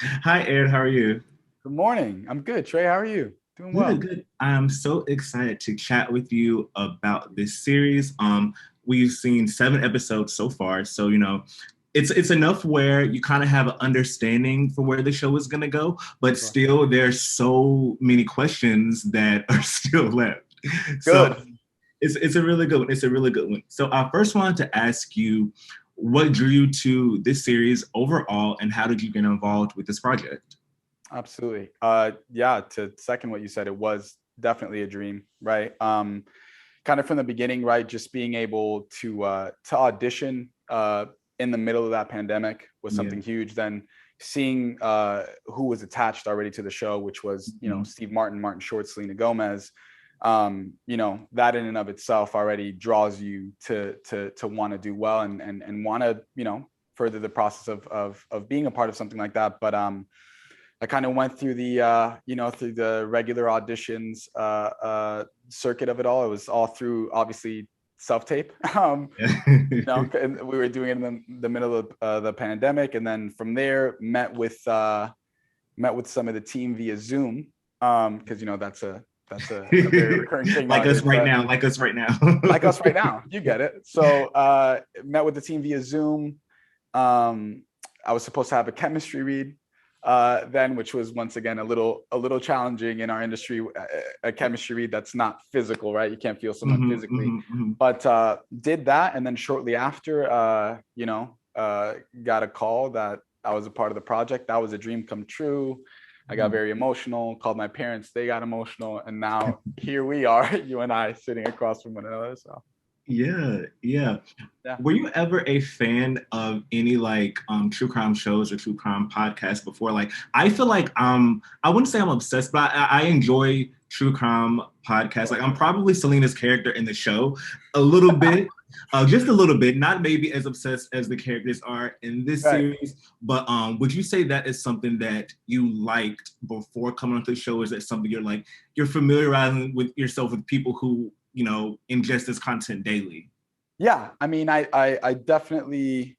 Hi, Aaron. How are you? Good morning. I'm good. Trey, how are you? Doing Good, well. good. I'm so excited to chat with you about this series. We've seen 7 episodes so far, so it's enough where you kind of have an understanding for where the show is gonna go, but Sure. still there's so many questions that are still left. So Good. it's a really good one. It's a really good one. So I first wanted to ask you, what drew you to this series overall, and how did you get involved with this project? Absolutely. Yeah, to second what you said, it was definitely a dream, right? Kind of from the beginning, right? Just being able to audition in the middle of that pandemic was Yeah. something huge. Then seeing who was attached already to the show, which was, Mhm. Steve Martin, Martin Short, Selena Gomez. That in and of itself already draws you to want to do well and want to, further the process of being a part of something like that. But I kind of went through through the regular auditions circuit of it all. It was all through obviously self tape. And we were doing it in the middle of the pandemic, and then from there met with some of the team via Zoom, because that's a very recurring thing Like us nowadays. right But now, like us right now. like us right now, you get it. So met with the team via Zoom. Um, I was supposed to have a chemistry read then, which was once again a little challenging in our industry. A chemistry read that's not physical, right? You can't feel someone Mhm, physically, mhm, mhm. but did that, and then shortly after, got a call that I was a part of the project. That was a dream come true. I got Mhm. very emotional, called my parents, they got emotional, and now here we are, you and I sitting across from one another. So Yeah, yeah. yeah. Were you ever a fan of any like true crime shows or true crime podcasts before? Like, I feel like I wouldn't say I'm obsessed, but I enjoy true crime podcasts. Like, Sure. I'm probably Selena's character in the show a little bit, just a little bit, not maybe as obsessed as the characters are in this Right. series. But would you say that is something that you liked before coming onto the show? Is that something you're familiarizing with yourself with people who ingest this content daily? Yeah. I mean, I definitely,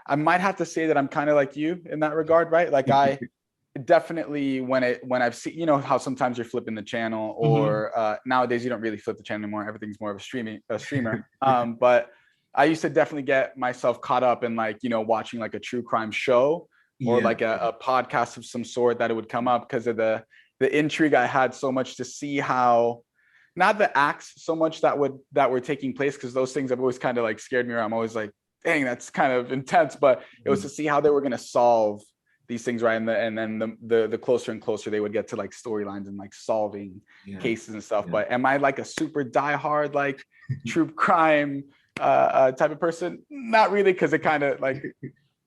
I might have to say that I'm kind of like you in that regard, right? Like I definitely, when I've seen, how sometimes you're flipping the channel, Mhm. or nowadays you don't really flip the channel anymore. Everything's more of a streamer. But I used to definitely get myself caught up in, like, watching like a true crime show, or Yeah. like a podcast of some sort, that it would come up because of the intrigue I had so much to see how, not the acts so much that were taking place, because those things have always kind of like scared me, or I'm always like, dang, that's kind of intense. But it was to see how they were going to solve these things, right? And then the closer and closer they would get to like storylines and like solving Yeah. cases and stuff. Yeah. But am I like a super diehard like true crime type of person? Not really, because it kind of like,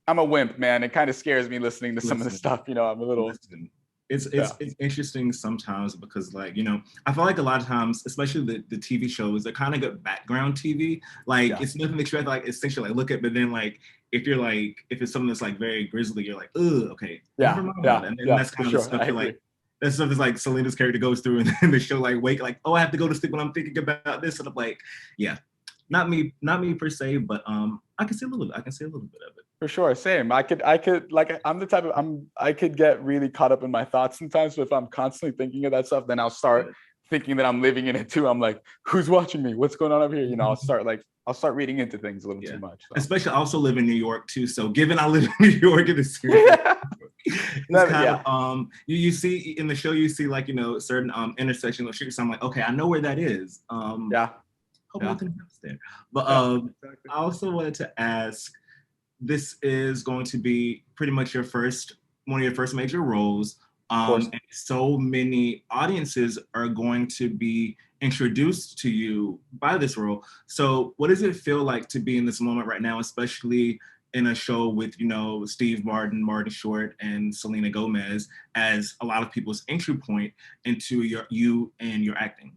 I'm a wimp, man. It kind of scares me listening to some of the Listen, stuff. I'm a little, listen. It's yeah, it's it's interesting sometimes because I feel like a lot of times, especially the TV shows, they're kind of good background TV. Like yeah, it's nothing that you have to like essentially like look at, but then like if it's something that's like very grisly, you're like, oh, okay, never yeah, mind about yeah, it. And then yeah, that's for kind of the sure. stuff I you're agree. like that stuff is like Selena's character goes through, and then the show like wake like, oh, I have to go to sleep when I'm thinking about this, and I'm like, yeah, not me per se, but I can see a little bit. I can see a little bit of it. For sure, same. I could like, I'm the type of, I could get really caught up in my thoughts sometimes. So if I'm constantly thinking of that stuff, then I'll start thinking that I'm living in it too. I'm like, who's watching me? What's going on up here? I'll start reading into things a little too Yeah. much. So Especially I also live in New York too. So given I live in New York in the series, yeah, it's kind of yeah, you see in the show you see like certain intersections or streets. So I'm like, okay, I know where that is. yeah, Hope yeah, nothing happens there. But yeah. Exactly. I also wanted to ask, this is going to be pretty much one of your first major roles. Of course. And so many audiences are going to be introduced to you by this role. So, what does it feel like to be in this moment right now, especially in a show with, Steve Martin, Martin Short, and Selena Gomez as a lot of people's entry point into you and your acting?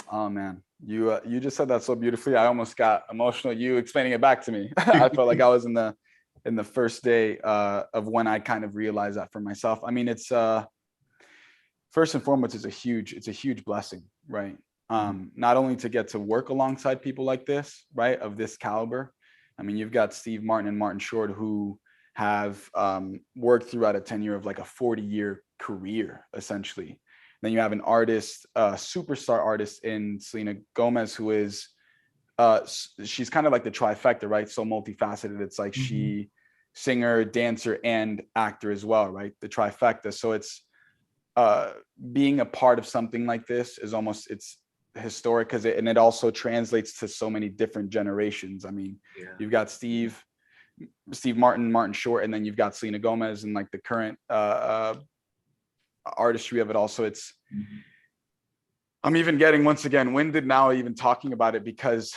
Oh man, you just said that so beautifully. I almost got emotional. You explaining it back to me. I felt like I was in the first day of when I kind of realized that for myself. I mean, it's first and foremost, it's a huge blessing, right? Not only to get to work alongside people like this, right, of this caliber. I mean, you've got Steve Martin and Martin Short, who have worked throughout a tenure of like a 40-year career, essentially. Then you have an artist, superstar artist in Selena Gomez, who is, she's kind of like the trifecta, right? So multifaceted. It's like she singer, dancer, and actor as well, right? The trifecta. So it's being a part of something like this is almost, it's historic because it also translates to so many different generations. I mean, you've got Steve Martin Short, and then you've got Selena Gomez and like the current artistry of it also. It's I'm even getting, once again, winded now even talking about it, because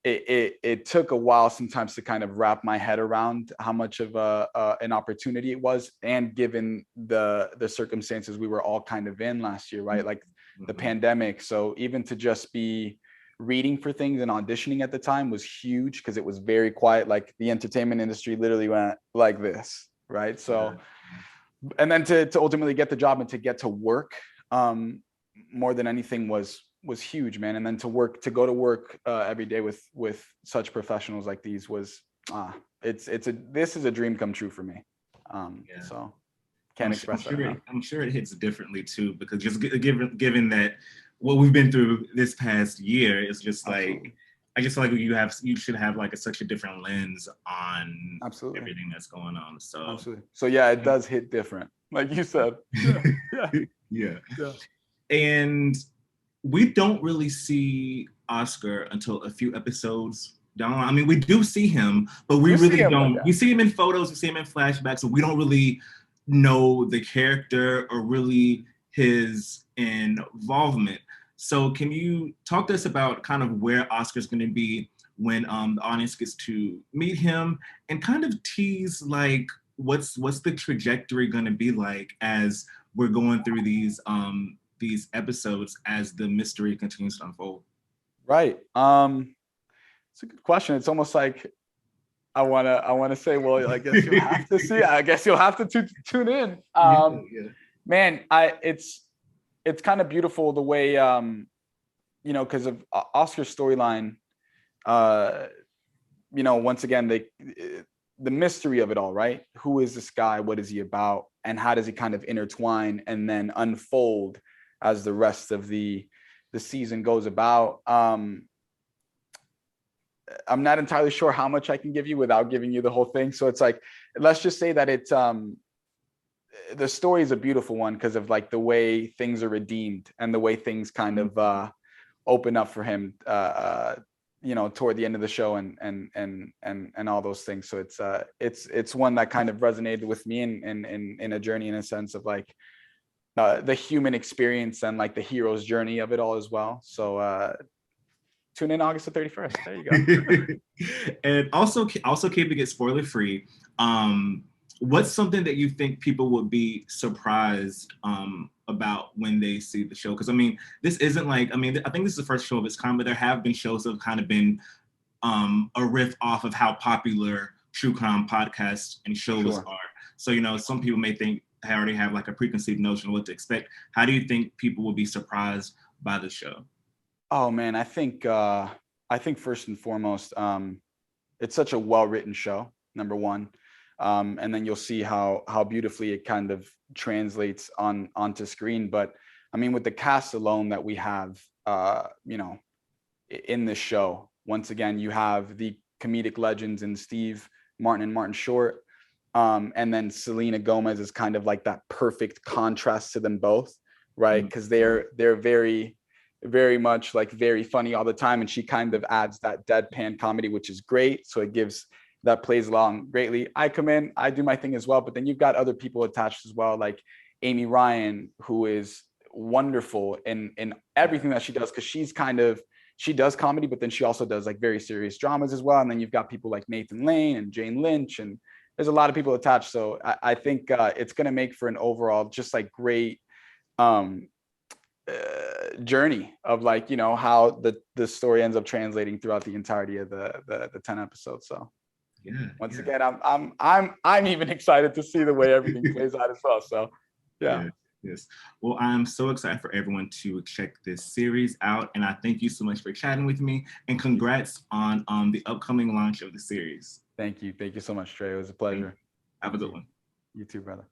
it took a while sometimes to kind of wrap my head around how much of an opportunity it was, and given the circumstances we were all kind of in last year, right? Like the pandemic. So even to just be reading for things and auditioning at the time was huge, because it was very quiet. Like the entertainment industry literally went like this, right? So, and then to ultimately get the job and to get to work, more than anything was huge, man. And then to go to work every day with such professionals like these was this is a dream come true for me. So can't express that enough. I'm sure it hits differently too, because just given that what we've been through this past year, is just like, I just feel like you should have like such a different lens on everything that's going on. So So yeah, it does hit different, like you said. Yeah. And we don't really see Oscar until a few episodes down. I mean, we do see him, but we really don't. We see him in photos, we see him in flashbacks, so we don't really know the character or really his involvement. So can you talk to us about kind of where Oscar's going to be when the audience gets to meet him, and kind of tease like what's the trajectory going to be like as we're going through these episodes, as the mystery continues to unfold? Right. It's a good question. It's almost like I wanna say, well, I guess you'll have to see. I guess you'll have to tune in. Man, it's kind of beautiful the way because of Oscar's storyline. Once again, the mystery of it all, right? Who is this guy? What is he about? And how does he kind of intertwine and then unfold as the rest of the season goes about? I'm not entirely sure how much I can give you without giving you the whole thing. So it's like, let's just say that it's the story is a beautiful one because of like the way things are redeemed and the way things kind of open up for him toward the end of the show and all those things. So it's one that kind of resonated with me in a journey, in a sense of like the human experience and like the hero's journey of it all as well. So tune in August the 31st. There you go. And also keeping it spoiler free, what's something that you think people would be surprised about when they see the show? Because I mean, this isn't like, I think this is the first show of its kind, but there have been shows that have kind of been a riff off of how popular true crime podcasts and shows are. So, some people may think they already have like a preconceived notion of what to expect. How do you think people will be surprised by the show? Oh man, I think first and foremost, it's such a well-written show, number one. And then you'll see how beautifully it kind of translates onto screen. But I mean, with the cast alone that we have, in this show, once again, you have the comedic legends in Steve Martin and Martin Short. And then Selena Gomez is kind of like that perfect contrast to them both, right? Because they're very, very much like very funny all the time, and she kind of adds that deadpan comedy, which is great. So that plays along greatly. I come in, I do my thing as well, but then you've got other people attached as well, like Amy Ryan, who is wonderful in everything that she does, because she does comedy, but then she also does like very serious dramas as well. And then you've got people like Nathan Lane and Jane Lynch, and there's a lot of people attached. So I think it's going to make for an overall just like great journey of like, how the story ends up translating throughout the entirety of the 10 episodes. So once again, I'm even excited to see the way everything plays out as well. So yes. Well, I'm so excited for everyone to check this series out, and I thank you so much for chatting with me, and congrats on the upcoming launch of the series. Thank you so much, Trey. It was a pleasure. Have a good one. You too, brother.